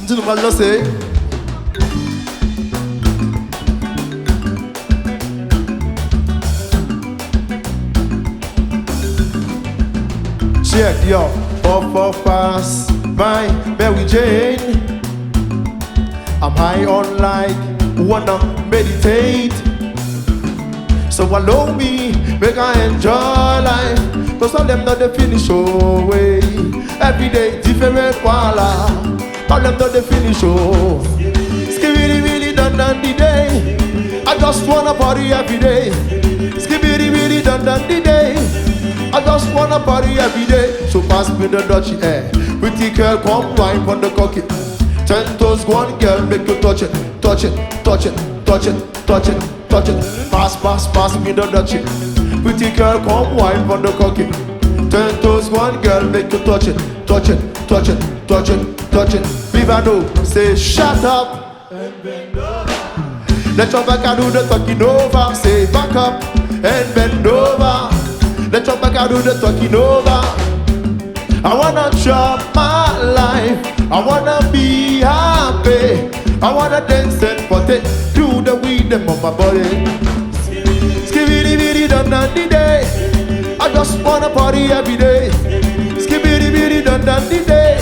Tu nous vas lancer. Check, yo. Off pass by Mary Jane. I'm high on like wanna meditate. So allow me, make I enjoy life. Cause all them know the finish away. Every day different voila. All them know the finish oh. Skibidi really done the day. I just wanna party every day. Skibidi really done the day. I just wanna party every day. So pass me the Dutchie air. Pretty girl come wine on the cocky. 10 toes one girl make you touch it. Touch it, touch it, touch it, touch it, touch it. Pass me the Dutchie. Pretty girl come wine on the cocky. 10 toes one girl make you touch it. Touch it, touch it, touch it, touch it. Vivano say shut up and bend over. Let your back do the talking over. Say back up and bend over. Let your back do the talking over. I wanna chop my life. I wanna be happy. I wanna dance and party. Do the rhythm of my body. Skibidi bidi dun the day. I just wanna party every day. Skibidi bidi dun the day.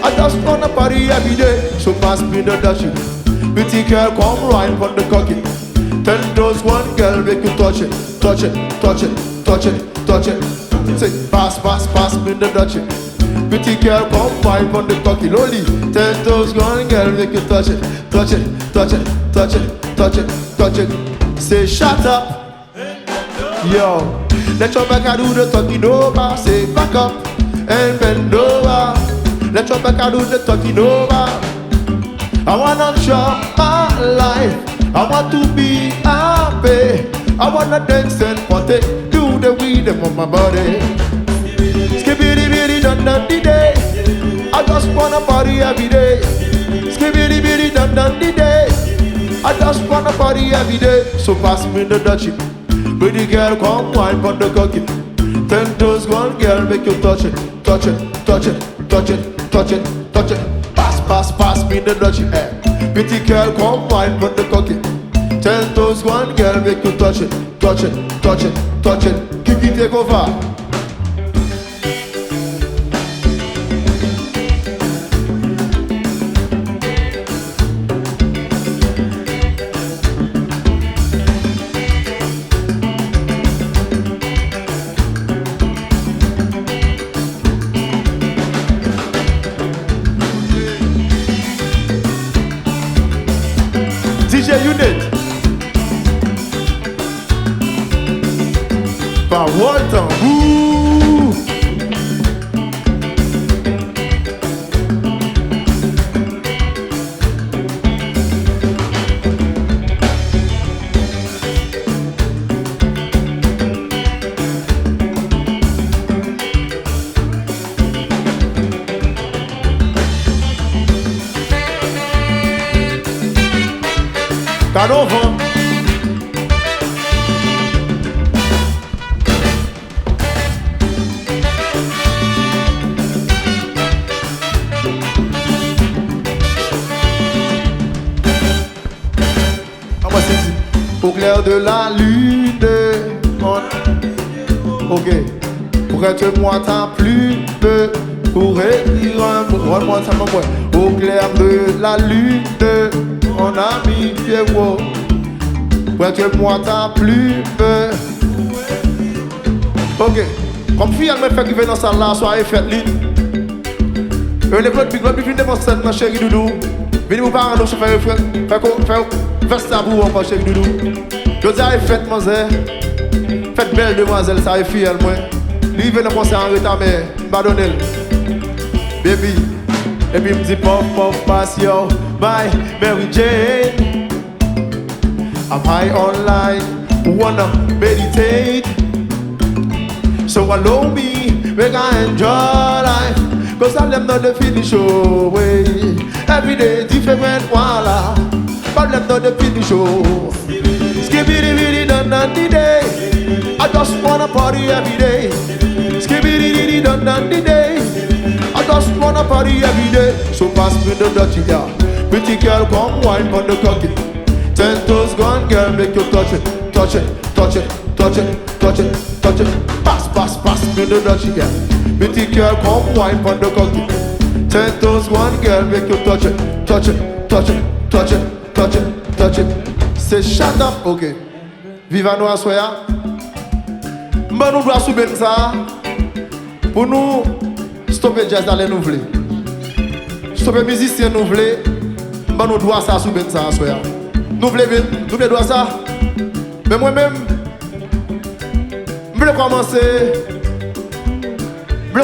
I just wanna party every day. So pass me the Dutchie. Pretty girl come right on the cocky. 10 toes one girl make you touch it. Touch it, touch it, touch it, touch it. Say pass me the Dutchie. Pretty girl come right on the cocky. Lolly 10 toes one girl make you touch it. Touch it, touch it, touch it, touch it, touch it. Say shut up. Yo, let your back do the talking over. Say back up and bend over. Let your back do the talking over. I wanna chop my life. I want to be happy. I wanna dance and party. Do the rhythm of my body. Skibidi bidi dun the day. I just wanna party every day. Skibidi bidi dun the day. I just wanna party every day. So pass me the Dutchie. Pretty girl come wine on the cocky. 10 toes one girl make you touch it. Touch it, touch it, touch it, touch it, touch it. Pass me the Dutchie. Pretty girl come wine on the cocky. 10 toes one girl make you touch it. Touch it, touch it, touch it. Kiki take over. DJ Unit par Walton. Ouh. Canon vent. Au clair de la lune, ok. Prête-moi ta plume pour écrire un mot. Rends-moi ça, mon au clair de la lune, mon ami Pierrot. Prête-moi ta plume. Ok. Comme fille, elle me fait arriver dans sa là, soirée fête ligne. Les blocs big blocs, devant cette ma chérie doudou. Venez vous parler, je fais ça pour vous, chérie doudou. Je dis à fête, mademoiselle. Faites belle demoiselle, ça est fille, moi. Lui, il veut le concert en retard, mais pas donner. Baby. Et puis, il me dit, pop, pass, yo. Bye, Mary Jane. I'm high on life, wanna meditate. So allow me, make I enjoy life. Cause all them know the finish away. Every day different voila. All them know the finish oh. Skibidi bidi dun the day. I just wanna party every day. Skibidi dun the day. I just wanna party every day. So pass me the dirty girl. Pretty girl, come wine on the cocky. 10 toes gone, girl, make you touch it, touch it, touch it, touch it, touch it, touch it. Pass, pass, pass me the dirty girl. Pretty girl, come wine on the cocky. 10 toes gone, girl, make you touch it, touch it, touch it, touch it, touch it, touch it. Say shut up, ok. Viva nous à soya. M'en nous doit souber ça. Pour nous stopper jazz dans les nouvelles. Stopper musicien nouvelles. M'en nous doit ça souber ça à soya. Nous voulons ça. Mais moi-même, je voulais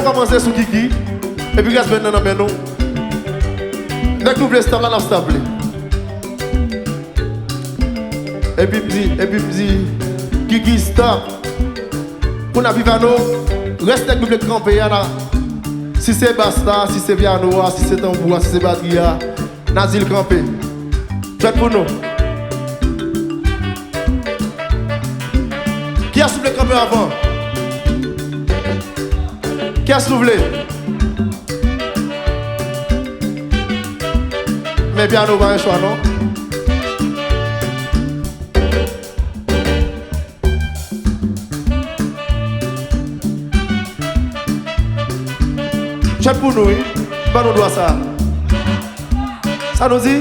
commencer sur Kiki. Et puis, grâce maintenant, nous. Dès que nous voulons stable, nous stable. Et puis, me dit, Kiki, stop. Pour nous vivre à nous, reste avec nous camper. Si c'est basta, si c'est piano, si c'est tambour, si c'est batterie, Nazil camper. Faites pour nous. Qui a soufflé comme avant? Qui a soufflé? Mais bien, nous avons un choix, non? Check pour nous, oui. Pas nous doit ça. Ça nous dit?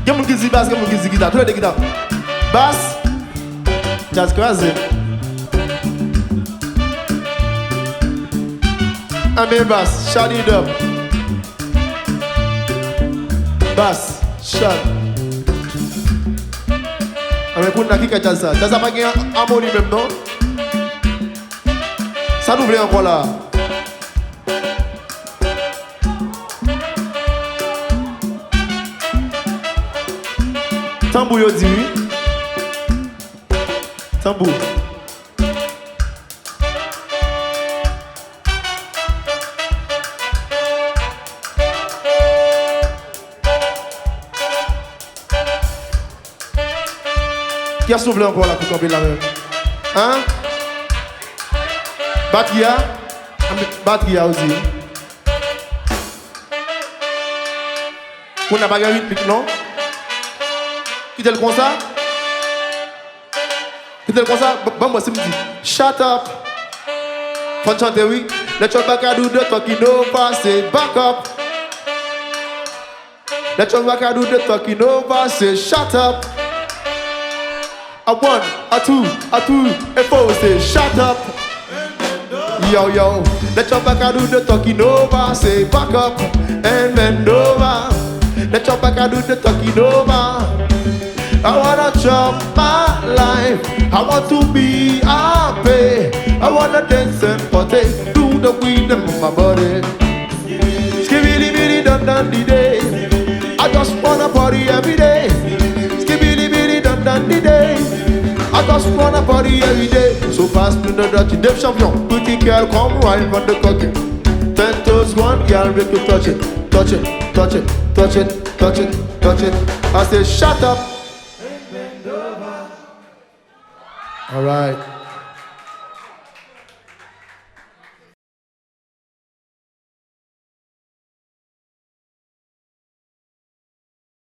Il y a des gens qui disent basse, il y a des gens qui disent guitare. Tous les guitares. Basse, jazz croisé. Un main basse, shut it up. Basse, shut. Mais pour nous, qui a jazz ça? Jazz n'a pas gagné harmonie même, non? Ça nous voulait encore là. Tambour, yo dit oui. Tambour. Qui a soufflé encore là pour camper la même? Hein? Batria aussi. On n'a pas gagné rythmique, non? Qui est le comme ça? Qui est le comme ça? Bon, moi, c'est me dit. Shut up. Faut chanter, oui. Let your back do the talking over, say back up. Let your back do the talking over, say shut up. A one, a two, a four, say shut up. Yo, yo, let your back do the talking over, say back up and bend over. Let your back do the talking over. I wanna chop my life, I want to be happy. I wanna dance and party, do the rhythm of my body. Skibidi bidi dun dun di day, I just wanna party every day. Skibidi bidi dun dun di day, I just wanna party every day. So fast to the dirty Dave champion. Pretty girl, come wine on the cocky. 10 toes, one girl, make you touch it, touch it, touch it, touch it, touch it, touch it. I say shut up. All right.